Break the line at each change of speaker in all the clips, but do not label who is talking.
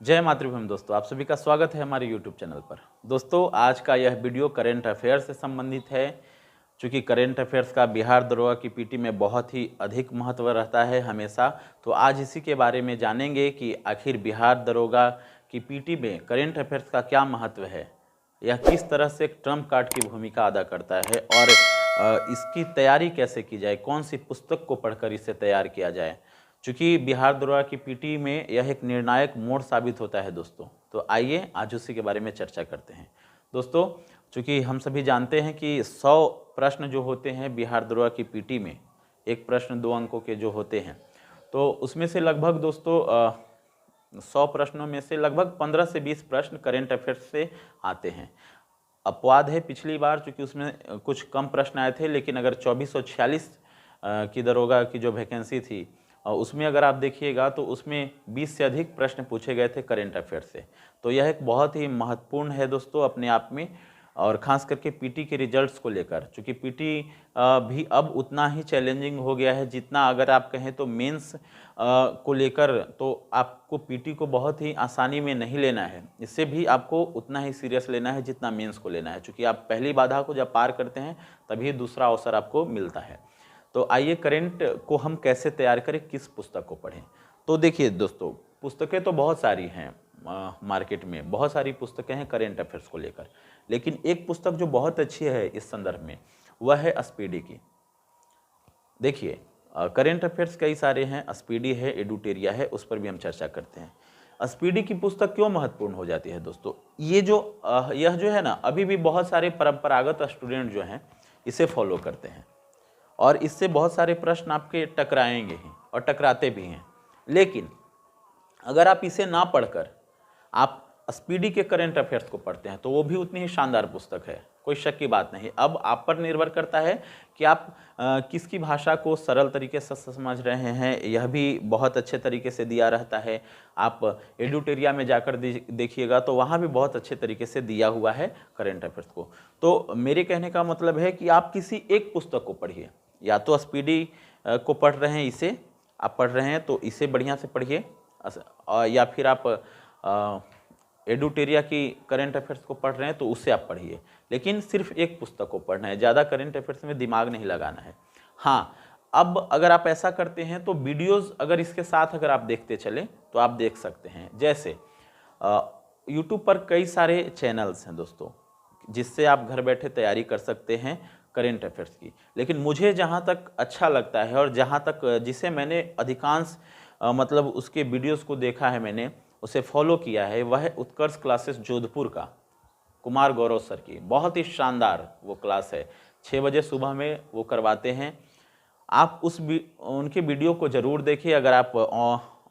जय मातृभूमि दोस्तों, आप सभी का स्वागत है हमारे YouTube चैनल पर। दोस्तों, आज का यह वीडियो करेंट अफेयर से संबंधित है। चूँकि करेंट अफेयर्स का बिहार दरोगा की पीटी में बहुत ही अधिक महत्व रहता है हमेशा, तो आज इसी के बारे में जानेंगे कि आखिर बिहार दरोगा की पीटी में करेंट अफेयर्स का क्या महत्व है, यह किस तरह से एक ट्रम्प कार्ड की भूमिका अदा करता है और इसकी तैयारी कैसे की जाए, कौन सी पुस्तक को पढ़कर इसे तैयार किया जाए। चूँकि बिहार दरोगा की पीटी में यह एक निर्णायक मोड़ साबित होता है दोस्तों, तो आइए आज उसी के बारे में चर्चा करते हैं। दोस्तों, चूँकि हम सभी जानते हैं कि 100 प्रश्न जो होते हैं बिहार दरोगा की पीटी में, एक प्रश्न 2 अंकों के जो होते हैं, तो उसमें से लगभग दोस्तों 100 प्रश्नों में से लगभग 15 से 20 प्रश्न करेंट अफेयर्स से आते हैं। अपवाद है पिछली बार, चूँकि उसमें कुछ कम प्रश्न आए थे, लेकिन अगर 2446 की दरोगा की जो वैकेंसी थी उसमें अगर आप देखिएगा तो उसमें 20 से अधिक प्रश्न पूछे गए थे करेंट अफेयर से। तो यह एक बहुत ही महत्वपूर्ण है दोस्तों अपने आप में, और ख़ास करके पीटी के रिजल्ट्स को लेकर, चूँकि पीटी भी अब उतना ही चैलेंजिंग हो गया है जितना अगर आप कहें तो मेंस को लेकर, तो आपको पीटी को बहुत ही आसानी में नहीं लेना है। इससे भी आपको उतना ही सीरियस लेना है जितना मेंस को लेना है, चूँकि आप पहली बाधा को जब पार करते हैं तभी दूसरा अवसर आपको मिलता है। तो आइए करेंट को हम कैसे तैयार करें, किस पुस्तक को पढ़ें। तो देखिए दोस्तों, पुस्तकें तो बहुत सारी हैं, मार्केट में बहुत सारी पुस्तकें हैं करेंट अफेयर्स को लेकर, लेकिन एक पुस्तक जो बहुत अच्छी है इस संदर्भ में वह है स्पीडी की। देखिए, करेंट अफेयर्स कई सारे हैं, स्पीडी है, एडुटेरिया है, उस पर भी हम चर्चा करते हैं। स्पीडी की पुस्तक क्यों महत्वपूर्ण हो जाती है दोस्तों, यह जो है ना, अभी भी बहुत सारे परंपरागत स्टूडेंट जो हैं इसे फॉलो करते हैं और इससे बहुत सारे प्रश्न आपके टकराएंगे ही और टकराते भी हैं। लेकिन अगर आप इसे ना पढ़कर आप स्पीडी के करेंट अफेयर्स को पढ़ते हैं तो वो भी उतनी ही शानदार पुस्तक है, कोई शक की बात नहीं। अब आप पर निर्भर करता है कि आप किसकी भाषा को सरल तरीके से समझ रहे हैं, यह भी बहुत अच्छे तरीके से दिया रहता है। आप एडुटेरिया में जाकर देखिएगा तो वहाँ भी बहुत अच्छे तरीके से दिया हुआ है करेंट अफेयर्स को। तो मेरे कहने का मतलब है कि आप किसी एक पुस्तक को पढ़िए, या तो स्पीडी को पढ़ रहे हैं, इसे आप पढ़ रहे हैं तो इसे बढ़िया से पढ़िए, या फिर आप एडुटेरिया की करेंट अफेयर्स को पढ़ रहे हैं तो उसे आप पढ़िए, लेकिन सिर्फ एक पुस्तक को पढ़ना है, ज़्यादा करेंट अफेयर्स में दिमाग नहीं लगाना है। हाँ, अब अगर आप ऐसा करते हैं तो वीडियोज़ अगर इसके साथ अगर आप देखते चलें तो आप देख सकते हैं। जैसे यूट्यूब पर कई सारे चैनल्स हैं दोस्तों, जिससे आप घर बैठे तैयारी कर सकते हैं करेंट अफेयर्स की। लेकिन मुझे जहाँ तक अच्छा लगता है और जहाँ तक जिसे मैंने अधिकांश मतलब उसके वीडियोज़ को देखा है, मैंने उसे फॉलो किया है, वह है उत्कर्ष क्लासेस जोधपुर का, कुमार गौरव सर की। बहुत ही शानदार वो क्लास है, 6 बजे सुबह में वो करवाते हैं। आप उनके वीडियो को ज़रूर देखिए। अगर आप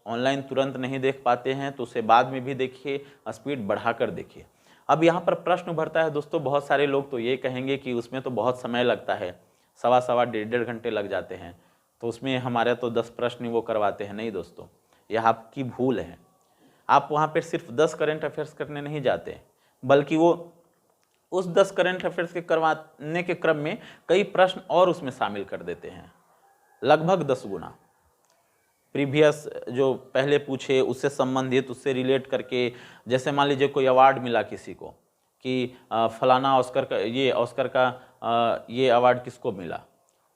ऑनलाइन तुरंत नहीं देख पाते हैं तो उसे बाद में भी देखिए, स्पीड बढ़ाकर देखिए। अब यहाँ पर प्रश्न उभरता है दोस्तों, बहुत सारे लोग तो ये कहेंगे कि उसमें तो बहुत समय लगता है, सवा डेढ़ घंटे लग जाते हैं, तो उसमें हमारे तो 10 प्रश्न वो करवाते हैं। नहीं दोस्तों, यह आपकी भूल है। आप वहाँ पर सिर्फ 10 करेंट अफेयर्स करने नहीं जाते, बल्कि वो उस 10 करेंट अफेयर्स के करवाने के क्रम में कई प्रश्न और उसमें शामिल कर देते हैं, लगभग 10 गुना। प्रीवियस जो पहले पूछे उससे संबंधित, उससे रिलेट करके, जैसे मान लीजिए कोई अवार्ड मिला किसी को कि फलाना ऑस्कर का ये अवार्ड किसको मिला,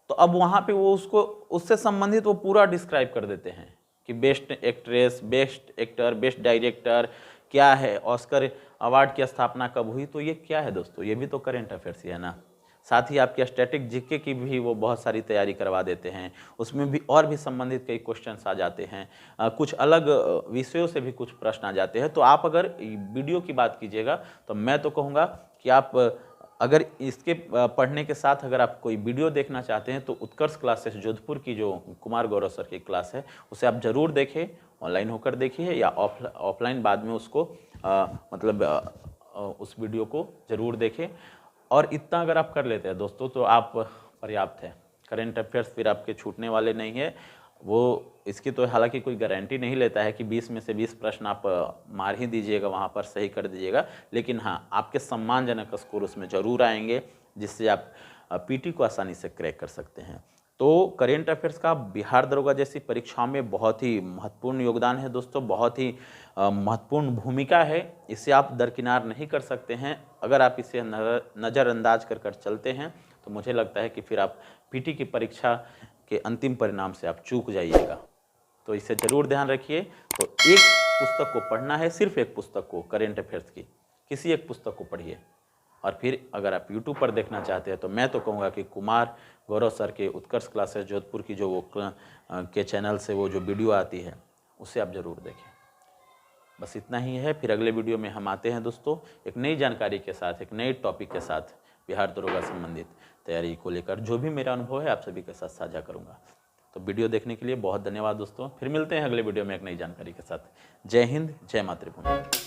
तो अब वहाँ पे वो उसको उससे संबंधित वो पूरा डिस्क्राइब कर देते हैं कि best actress, best actor, best director क्या है, ऑस्कर अवार्ड की स्थापना कब हुई। तो ये क्या है दोस्तों, ये भी तो करेंट अफेयर्स ही है ना। साथ ही आपकी स्टैटिक जीके की भी वो बहुत सारी तैयारी करवा देते हैं, उसमें भी और भी संबंधित कई क्वेश्चंस आ जाते हैं, कुछ अलग विषयों से भी कुछ प्रश्न आ जाते हैं। तो आप अगर वीडियो की बात कीजिएगा तो मैं तो कहूँगा कि आप अगर इसके पढ़ने के साथ अगर आप कोई वीडियो देखना चाहते हैं तो उत्कर्ष क्लासेस जोधपुर की जो कुमार गौरव सर की क्लास है उसे आप ज़रूर देखें, ऑनलाइन होकर देखिए या ऑफलाइन बाद में उसको उस वीडियो को ज़रूर देखें। और इतना अगर आप कर लेते हैं दोस्तों तो आप पर्याप्त है। करेंट अफेयर्स फिर आपके छूटने वाले नहीं है। वो इसकी तो हालांकि कोई गारंटी नहीं लेता है कि 20 में से 20 प्रश्न आप मार ही दीजिएगा, वहाँ पर सही कर दीजिएगा, लेकिन हाँ, आपके सम्मानजनक स्कोर उसमें ज़रूर आएंगे, जिससे आप पीटी को आसानी से क्रैक कर सकते हैं। तो करेंट अफेयर्स का बिहार दरोगा जैसी परीक्षाओं में बहुत ही महत्वपूर्ण योगदान है दोस्तों, बहुत ही महत्वपूर्ण भूमिका है। इसे आप दरकिनार नहीं कर सकते हैं। अगर आप इसे नज़रअंदाज कर कर चलते हैं तो मुझे लगता है कि फिर आप पीटी की परीक्षा के अंतिम परिणाम से आप चूक जाइएगा। तो इसे ज़रूर ध्यान रखिए। तो एक पुस्तक को पढ़ना है, सिर्फ एक पुस्तक को, करेंट अफेयर्स की किसी एक पुस्तक को पढ़िए। और फिर अगर आप YouTube पर देखना चाहते हैं तो मैं तो कहूँगा कि कुमार गौरव सर के उत्कर्ष क्लासेस जोधपुर की जो वो के चैनल से वो जो वीडियो आती है उसे आप ज़रूर देखें। बस इतना ही है। फिर अगले वीडियो में हम आते हैं दोस्तों एक नई जानकारी के साथ, एक नए टॉपिक के साथ, बिहार दरोगा संबंधित तैयारी को लेकर जो भी मेरा अनुभव है आप सभी के साथ साझा करूँगा। तो वीडियो देखने के लिए बहुत धन्यवाद दोस्तों। फिर मिलते हैं अगले वीडियो में एक नई जानकारी के साथ। जय हिंद, जय मातृभूमि।